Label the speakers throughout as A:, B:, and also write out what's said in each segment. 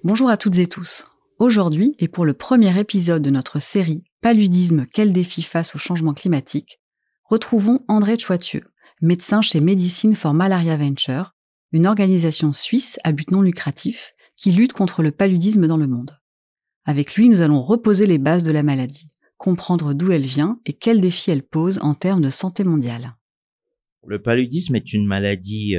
A: Bonjour à toutes et tous. Aujourd'hui, et pour le premier épisode de notre série « Paludisme, quel défi face au changement climatique ?», retrouvons André Choitieux, médecin chez Medicine for Malaria Venture, une organisation suisse à but non lucratif qui lutte contre le paludisme dans le monde. Avec lui, nous allons reposer les bases de la maladie, comprendre d'où elle vient et quels défis elle pose en termes de santé mondiale.
B: Le paludisme est une maladie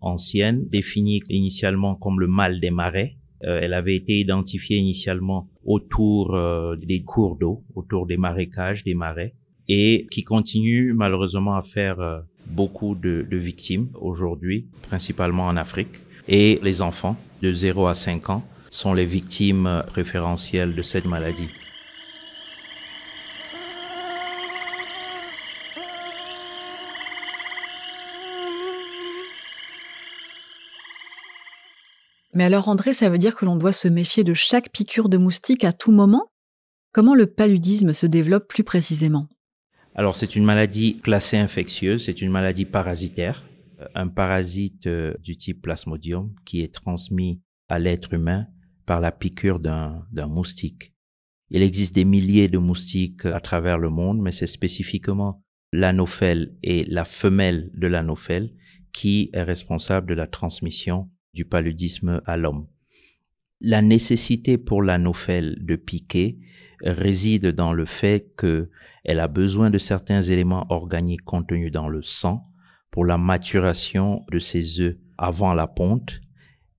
B: ancienne, définie initialement comme le mal des marais. Elle avait été identifiée initialement autour des cours d'eau, autour des marécages, des marais, et qui continue malheureusement à faire beaucoup de victimes aujourd'hui, principalement en Afrique. Et les enfants de 0 à 5 ans sont les victimes préférentielles de cette maladie.
A: Mais alors André, ça veut dire que l'on doit se méfier de chaque piqûre de moustique à tout moment ? Comment le paludisme se développe plus précisément ?
B: Alors c'est une maladie classée infectieuse, c'est une maladie parasitaire, un parasite du type Plasmodium qui est transmis à l'être humain par la piqûre d'un moustique. Il existe des milliers de moustiques à travers le monde, mais c'est spécifiquement l'anophèle et la femelle de l'anophèle qui est responsable de la transmission du paludisme à l'homme. La nécessité pour l'anophèle de piquer réside dans le fait qu'elle a besoin de certains éléments organiques contenus dans le sang pour la maturation de ses œufs avant la ponte,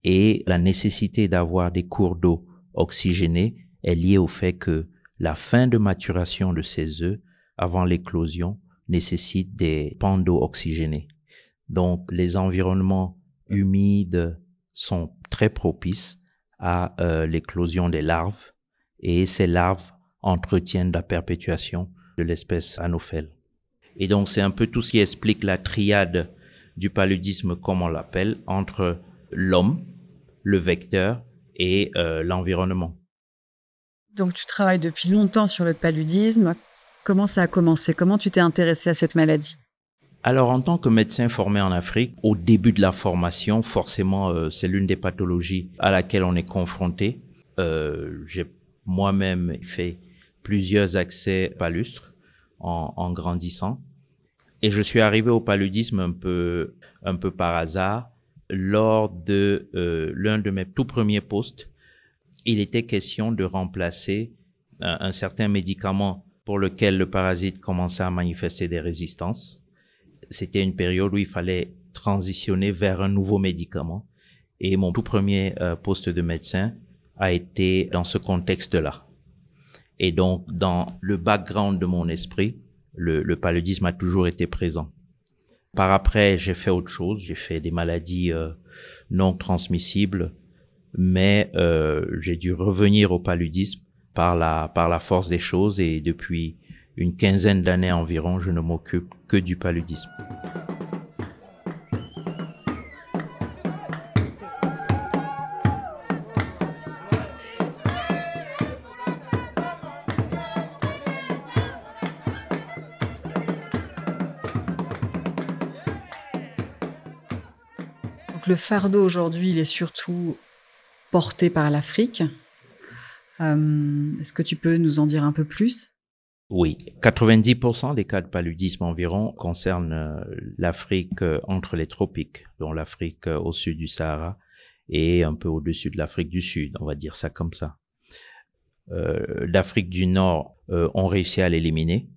B: et la nécessité d'avoir des cours d'eau oxygénés est liée au fait que la fin de maturation de ces œufs avant l'éclosion nécessite des pans d'eau oxygénés. Donc les environnements humides sont très propices à l'éclosion des larves, et ces larves entretiennent la perpétuation de l'espèce anophèle. Et donc c'est un peu tout ce qui explique la triade du paludisme, comme on l'appelle, entre l'homme, le vecteur et l'environnement.
A: Donc tu travailles depuis longtemps sur le paludisme. Comment ça a commencé ? Comment tu t'es intéressé à cette maladie ?
B: Alors, en tant que médecin formé en Afrique, au début de la formation, forcément, c'est l'une des pathologies à laquelle on est confronté. J'ai moi-même fait plusieurs accès palustres en grandissant. Et je suis arrivé au paludisme un peu par hasard lors de l'un de mes tout premiers postes. Il était question de remplacer un certain médicament pour lequel le parasite commençait à manifester des résistances. C'était une période où il fallait transitionner vers un nouveau médicament. Et mon tout premier poste de médecin a été dans ce contexte-là. Et donc, dans le background de mon esprit, le paludisme a toujours été présent. Par après, j'ai fait autre chose. J'ai fait des maladies non transmissibles, mais j'ai dû revenir au paludisme par la force des choses, et depuis une quinzaine d'années environ, je ne m'occupe que du paludisme.
A: Donc le fardeau aujourd'hui, il est surtout porté par l'Afrique. Est-ce que tu peux nous en dire un peu plus ?
B: Oui, 90% des cas de paludisme environ concernent l'Afrique entre les tropiques, dont l'Afrique au sud du Sahara et un peu au-dessus de l'Afrique du Sud, on va dire ça comme ça. L'Afrique du Nord ont réussi à l'éliminer,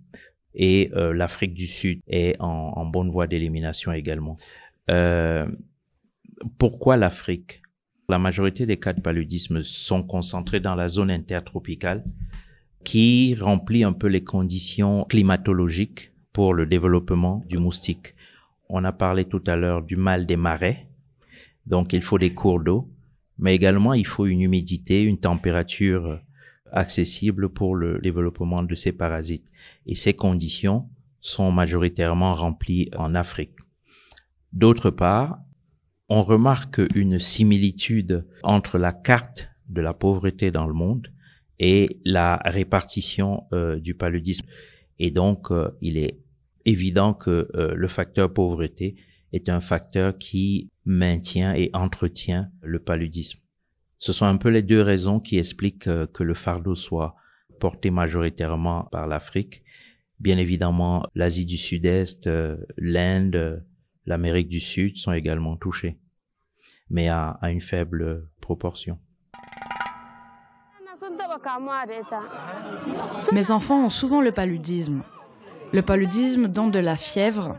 B: et l'Afrique du Sud est en bonne voie d'élimination également. Pourquoi l'Afrique ? La majorité des cas de paludisme sont concentrés dans la zone intertropicale, qui remplit un peu les conditions climatologiques pour le développement du moustique. On a parlé tout à l'heure du mal des marais, donc il faut des cours d'eau, mais également il faut une humidité, une température accessible pour le développement de ces parasites. Et ces conditions sont majoritairement remplies en Afrique. D'autre part, on remarque une similitude entre la carte de la pauvreté dans le monde et la répartition du paludisme. Et donc, il est évident que le facteur pauvreté est un facteur qui maintient et entretient le paludisme. Ce sont un peu les deux raisons qui expliquent que le fardeau soit porté majoritairement par l'Afrique. Bien évidemment, l'Asie du Sud-Est, l'Inde, l'Amérique du Sud sont également touchés, mais à une faible proportion.
C: Mes enfants ont souvent le paludisme. Le paludisme donne de la fièvre.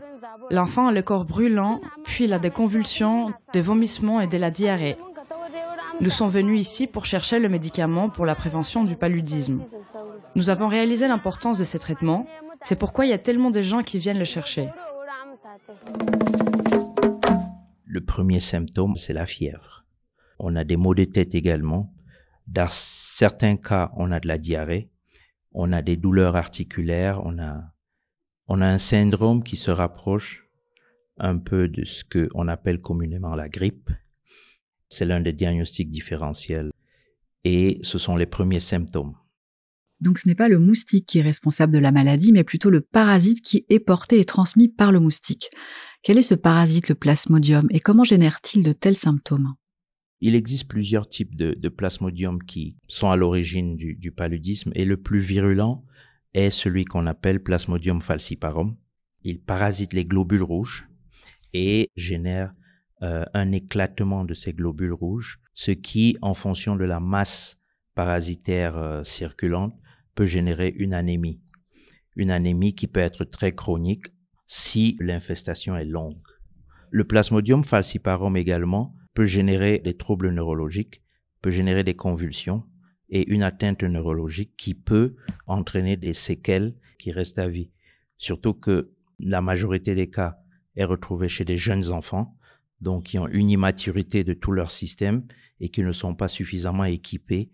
C: L'enfant a le corps brûlant, puis il a des convulsions, des vomissements et de la diarrhée. Nous sommes venus ici pour chercher le médicament pour la prévention du paludisme. Nous avons réalisé l'importance de ces traitements. C'est pourquoi il y a tellement de gens qui viennent le chercher.
B: Le premier symptôme, c'est la fièvre. On a des maux de tête également. Dans certains cas, on a de la diarrhée. On a des douleurs articulaires. On a un syndrome qui se rapproche un peu de ce qu'on appelle communément la grippe. C'est l'un des diagnostics différentiels. Et ce sont les premiers symptômes.
A: Donc ce n'est pas le moustique qui est responsable de la maladie, mais plutôt le parasite qui est porté et transmis par le moustique. Quel est ce parasite, le plasmodium, et comment génère-t-il de tels symptômes?
B: Il existe plusieurs types de plasmodium qui sont à l'origine du paludisme, et le plus virulent est celui qu'on appelle Plasmodium falciparum. Il parasite les globules rouges et génère un éclatement de ces globules rouges, ce qui, en fonction de la masse parasitaire circulante, peut générer une anémie. Une anémie qui peut être très chronique si l'infestation est longue. Le Plasmodium falciparum également peut générer des troubles neurologiques, peut générer des convulsions et une atteinte neurologique qui peut entraîner des séquelles qui restent à vie. Surtout que la majorité des cas est retrouvée chez des jeunes enfants, donc qui ont une immaturité de tout leur système et qui ne sont pas suffisamment équipés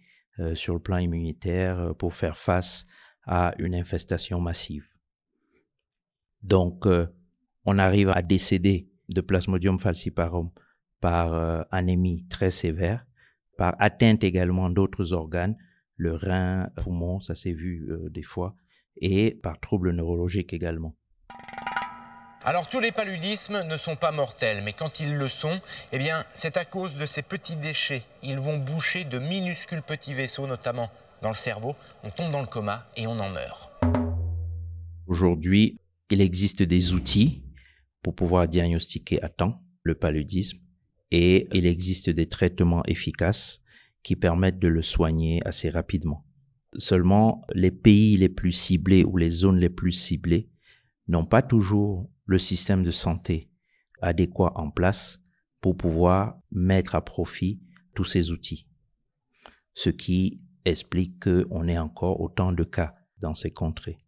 B: sur le plan immunitaire pour faire face à une infestation massive. Donc, on arrive à décéder de Plasmodium falciparum par anémie très sévère, par atteinte également d'autres organes, le rein, le poumon, ça s'est vu des fois, et par troubles neurologiques également.
D: Alors tous les paludismes ne sont pas mortels, mais quand ils le sont, eh bien c'est à cause de ces petits déchets. Ils vont boucher de minuscules petits vaisseaux, notamment dans le cerveau. On tombe dans le coma et on en meurt.
B: Aujourd'hui, il existe des outils pour pouvoir diagnostiquer à temps le paludisme et il existe des traitements efficaces qui permettent de le soigner assez rapidement. Seulement, les pays les plus ciblés ou les zones les plus ciblées n'ont pas toujours le système de santé adéquat en place pour pouvoir mettre à profit tous ces outils. Ce qui explique qu'on ait encore autant de cas dans ces contrées.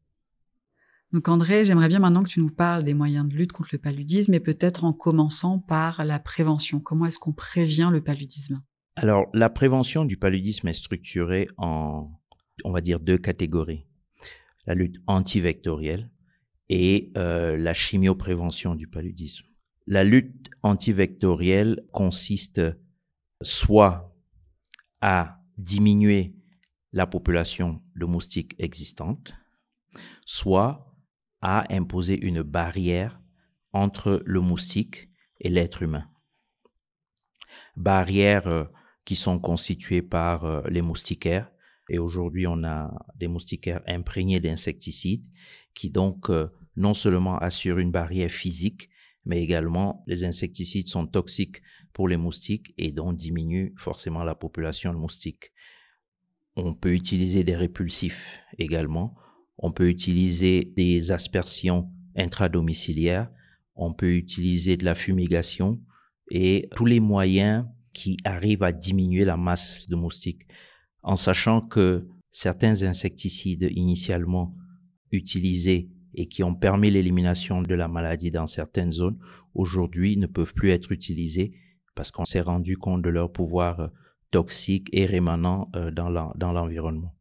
A: Donc André, j'aimerais bien maintenant que tu nous parles des moyens de lutte contre le paludisme et peut-être en commençant par la prévention. Comment est-ce qu'on prévient le paludisme?
B: Alors, la prévention du paludisme est structurée en, on va dire, deux catégories. La lutte antivectorielle et la chimioprévention du paludisme. La lutte antivectorielle consiste soit à diminuer la population de moustiques existante, soit à imposer une barrière entre le moustique et l'être humain. Barrières qui sont constituées par les moustiquaires. Et aujourd'hui, on a des moustiquaires imprégnés d'insecticides qui donc non seulement assurent une barrière physique, mais également les insecticides sont toxiques pour les moustiques et donc diminuent forcément la population de moustiques. On peut utiliser des répulsifs également. On peut utiliser des aspersions intradomiciliaires. On peut utiliser de la fumigation et tous les moyens qui arrivent à diminuer la masse de moustiques. En sachant que certains insecticides initialement utilisés et qui ont permis l'élimination de la maladie dans certaines zones, aujourd'hui ne peuvent plus être utilisés parce qu'on s'est rendu compte de leur pouvoir toxique et rémanent dans l'environnement.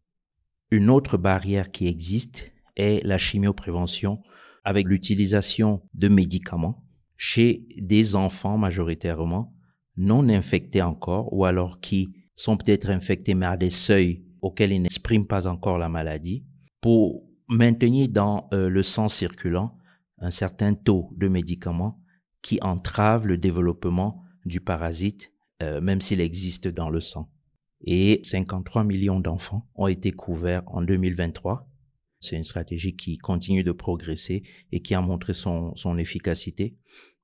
B: Une autre barrière qui existe est la chimioprévention avec l'utilisation de médicaments chez des enfants majoritairement non infectés encore ou alors qui sont peut-être infectés mais à des seuils auxquels ils n'expriment pas encore la maladie pour maintenir dans le sang circulant un certain taux de médicaments qui entravent le développement du parasite même s'il existe dans le sang. et 53 millions d'enfants ont été couverts en 2023. C'est une stratégie qui continue de progresser et qui a montré son efficacité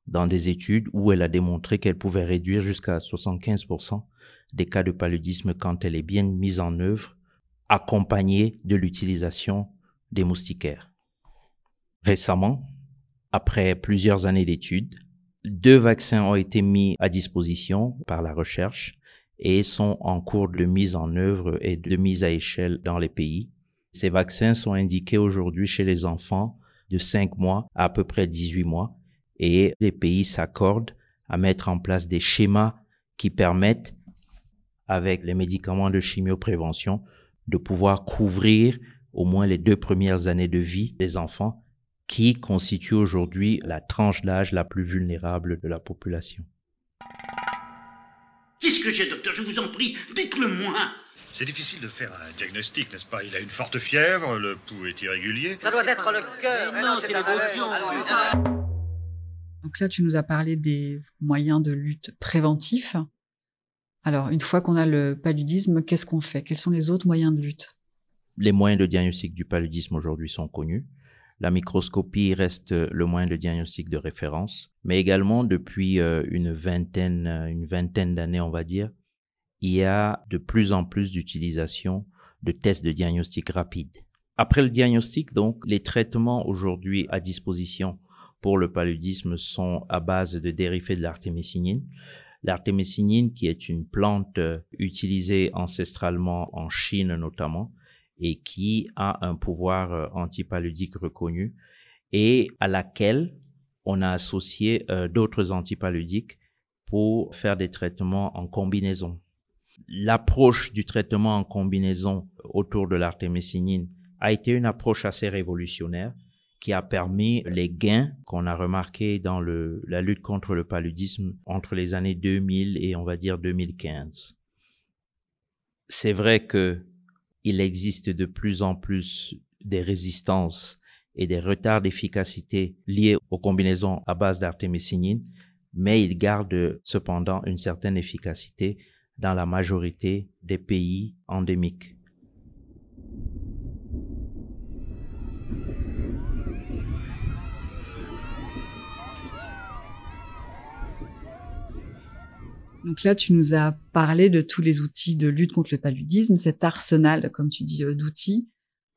B: dans des études où elle a démontré qu'elle pouvait réduire jusqu'à 75% des cas de paludisme quand elle est bien mise en œuvre, accompagnée de l'utilisation des moustiquaires. Récemment, après plusieurs années d'études, 2 vaccins ont été mis à disposition par la recherche et sont en cours de mise en œuvre et de mise à échelle dans les pays. Ces vaccins sont indiqués aujourd'hui chez les enfants de 5 mois à peu près 18 mois et les pays s'accordent à mettre en place des schémas qui permettent, avec les médicaments de chimioprévention, de pouvoir couvrir au moins les 2 premières années de vie des enfants qui constituent aujourd'hui la tranche d'âge la plus vulnérable de la population.
E: Qu'est-ce que j'ai, docteur? Je vous en prie, dites-le-moi.
F: C'est difficile de faire un diagnostic, n'est-ce pas? Il a une forte fièvre, le pouls est irrégulier.
G: Ça doit être le cœur.
E: Non, c'est l'émotion.
A: Donc là, tu nous as parlé des moyens de lutte préventifs. Alors, une fois qu'on a le paludisme, qu'est-ce qu'on fait? Quels sont les autres moyens de lutte?
B: Les moyens de diagnostic du paludisme aujourd'hui sont connus. La microscopie reste le moyen de diagnostic de référence, mais également depuis une vingtaine d'années, on va dire, il y a de plus en plus d'utilisation de tests de diagnostic rapide. Après le diagnostic, donc, les traitements aujourd'hui à disposition pour le paludisme sont à base de dérivés de l'artémisinine. L'artémisinine, qui est une plante utilisée ancestralement en Chine notamment, et qui a un pouvoir antipaludique reconnu et à laquelle on a associé d'autres antipaludiques pour faire des traitements en combinaison. L'approche du traitement en combinaison autour de l'artémisinine a été une approche assez révolutionnaire qui a permis les gains qu'on a remarqués dans la lutte contre le paludisme entre les années 2000 et on va dire 2015. C'est vrai que il existe de plus en plus des résistances et des retards d'efficacité liés aux combinaisons à base d'artémisinine, mais ils gardent cependant une certaine efficacité dans la majorité des pays endémiques.
A: Donc là, tu nous as parlé de tous les outils de lutte contre le paludisme, cet arsenal, comme tu dis, d'outils.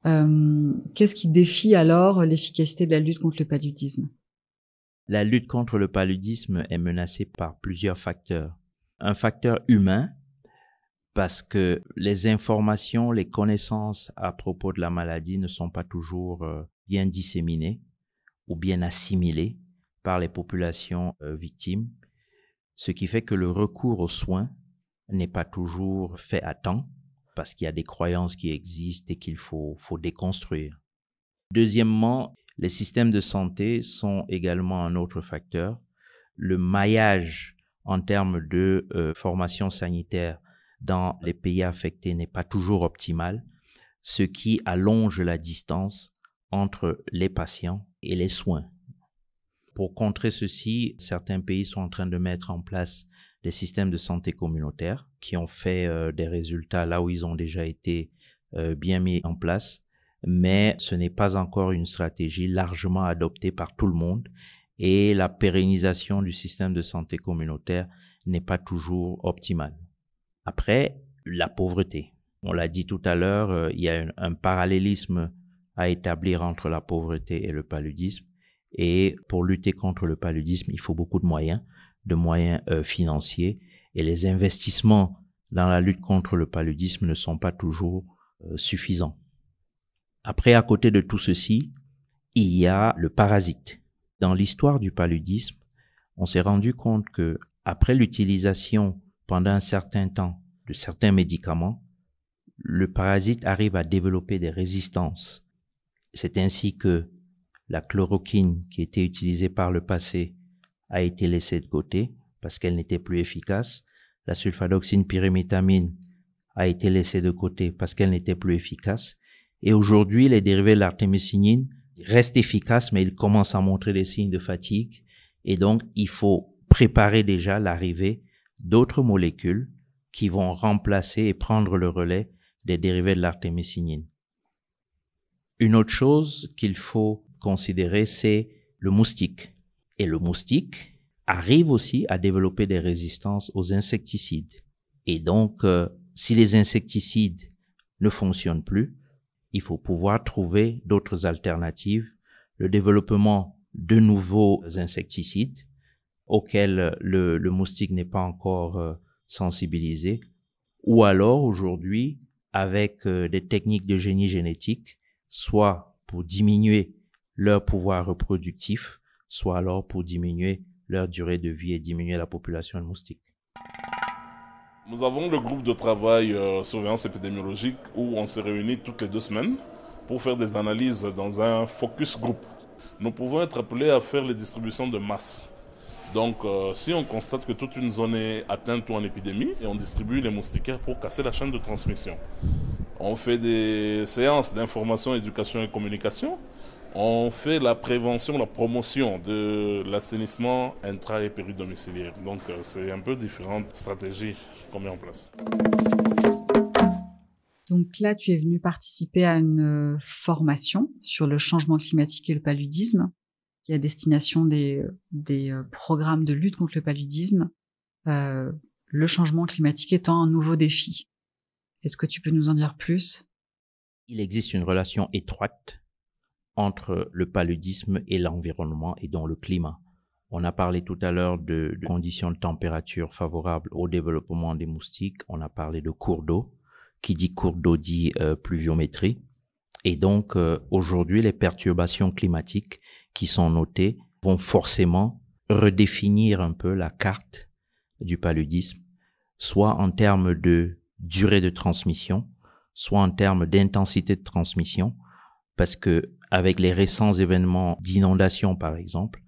A: Qu'est-ce qui défie alors l'efficacité de la lutte contre le paludisme?
B: La lutte contre le paludisme est menacée par plusieurs facteurs. Un facteur humain, parce que les informations, les connaissances à propos de la maladie ne sont pas toujours bien disséminées ou bien assimilées par les populations victimes. Ce qui fait que le recours aux soins n'est pas toujours fait à temps parce qu'il y a des croyances qui existent et qu'il faut déconstruire. Deuxièmement, les systèmes de santé sont également un autre facteur. Le maillage en termes de formation sanitaire dans les pays affectés n'est pas toujours optimal, ce qui allonge la distance entre les patients et les soins. Pour contrer ceci, certains pays sont en train de mettre en place des systèmes de santé communautaires qui ont fait des résultats là où ils ont déjà été bien mis en place, mais ce n'est pas encore une stratégie largement adoptée par tout le monde et la pérennisation du système de santé communautaire n'est pas toujours optimale. Après, la pauvreté. On l'a dit tout à l'heure, il y a un parallélisme à établir entre la pauvreté et le paludisme. Et pour lutter contre le paludisme, il faut beaucoup de moyens financiers. Et les investissements dans la lutte contre le paludisme ne sont pas toujours suffisants. Après, à côté de tout ceci, il y a le parasite. Dans l'histoire du paludisme, on s'est rendu compte que après l'utilisation pendant un certain temps de certains médicaments, le parasite arrive à développer des résistances. C'est ainsi que la chloroquine qui était utilisée par le passé a été laissée de côté parce qu'elle n'était plus efficace. La sulfadoxine pyrimétamine a été laissée de côté parce qu'elle n'était plus efficace. Et aujourd'hui, les dérivés de l'artémisinine restent efficaces, mais ils commencent à montrer des signes de fatigue. Et donc, il faut préparer déjà l'arrivée d'autres molécules qui vont remplacer et prendre le relais des dérivés de l'artémisinine. Une autre chose qu'il faut considérer, c'est le moustique. Et le moustique arrive aussi à développer des résistances aux insecticides. Et donc, si les insecticides ne fonctionnent plus, il faut pouvoir trouver d'autres alternatives. Le développement de nouveaux insecticides auxquels le moustique n'est pas encore sensibilisé. Ou alors, aujourd'hui, avec des techniques de génie génétique, soit pour diminuer leur pouvoir reproductif, soit alors pour diminuer leur durée de vie et diminuer la population de moustiques.
G: Nous avons le groupe de travail surveillance épidémiologique où on se réunit toutes les 2 semaines pour faire des analyses dans un focus group. Nous pouvons être appelés à faire les distributions de masse. Donc si on constate que toute une zone est atteinte ou en épidémie, et on distribue les moustiquaires pour casser la chaîne de transmission. On fait des séances d'information, éducation et communication. On fait la prévention, la promotion de l'assainissement intra- et péridomiciliaire. Donc c'est un peu différentes stratégies qu'on met en place.
A: Donc là, tu es venu participer à une formation sur le changement climatique et le paludisme, qui est à destination des programmes de lutte contre le paludisme, le changement climatique étant un nouveau défi. Est-ce que tu peux nous en dire plus?
B: Il existe une relation étroite entre le paludisme et l'environnement et donc le climat. On a parlé tout à l'heure de conditions de température favorables au développement des moustiques. On a parlé de cours d'eau. Qui dit cours d'eau dit pluviométrie. Et donc, aujourd'hui, les perturbations climatiques qui sont notées vont forcément redéfinir un peu la carte du paludisme, soit en termes de durée de transmission, soit en termes d'intensité de transmission, parce que avec les récents événements d'inondation, par exemple,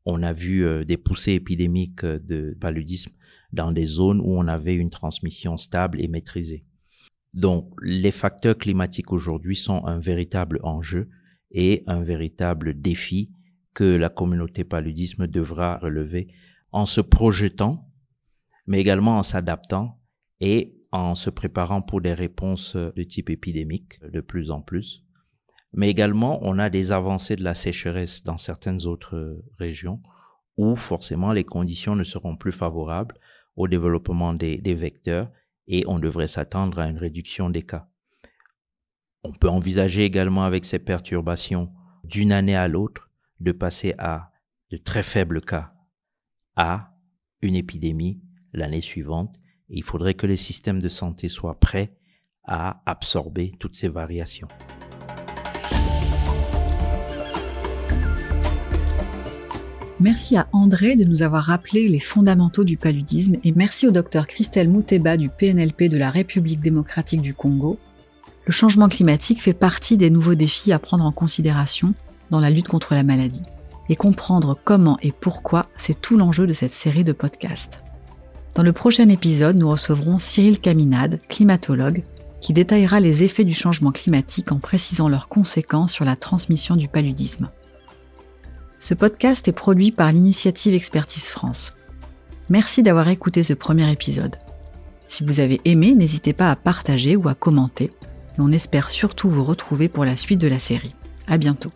B: on a vu des poussées épidémiques de paludisme dans des zones où on avait une transmission stable et maîtrisée. Donc, les facteurs climatiques aujourd'hui sont un véritable enjeu et un véritable défi que la communauté paludisme devra relever en se projetant, mais également en s'adaptant et en se préparant pour des réponses de type épidémique de plus en plus. Mais également, on a des avancées de la sécheresse dans certaines autres régions où forcément les conditions ne seront plus favorables au développement des vecteurs et on devrait s'attendre à une réduction des cas. On peut envisager également avec ces perturbations d'une année à l'autre de passer à de très faibles cas à une épidémie l'année suivante. Et il faudrait que les systèmes de santé soient prêts à absorber toutes ces variations.
A: Merci à André de nous avoir rappelé les fondamentaux du paludisme et merci au Dr Christelle Mouteba du PNLP de la République démocratique du Congo. Le changement climatique fait partie des nouveaux défis à prendre en considération dans la lutte contre la maladie. Et comprendre comment et pourquoi, c'est tout l'enjeu de cette série de podcasts. Dans le prochain épisode, nous recevrons Cyril Caminade, climatologue, qui détaillera les effets du changement climatique en précisant leurs conséquences sur la transmission du paludisme. Ce podcast est produit par l'Initiative Expertise France. Merci d'avoir écouté ce premier épisode. Si vous avez aimé, n'hésitez pas à partager ou à commenter. Et on espère surtout vous retrouver pour la suite de la série. À bientôt.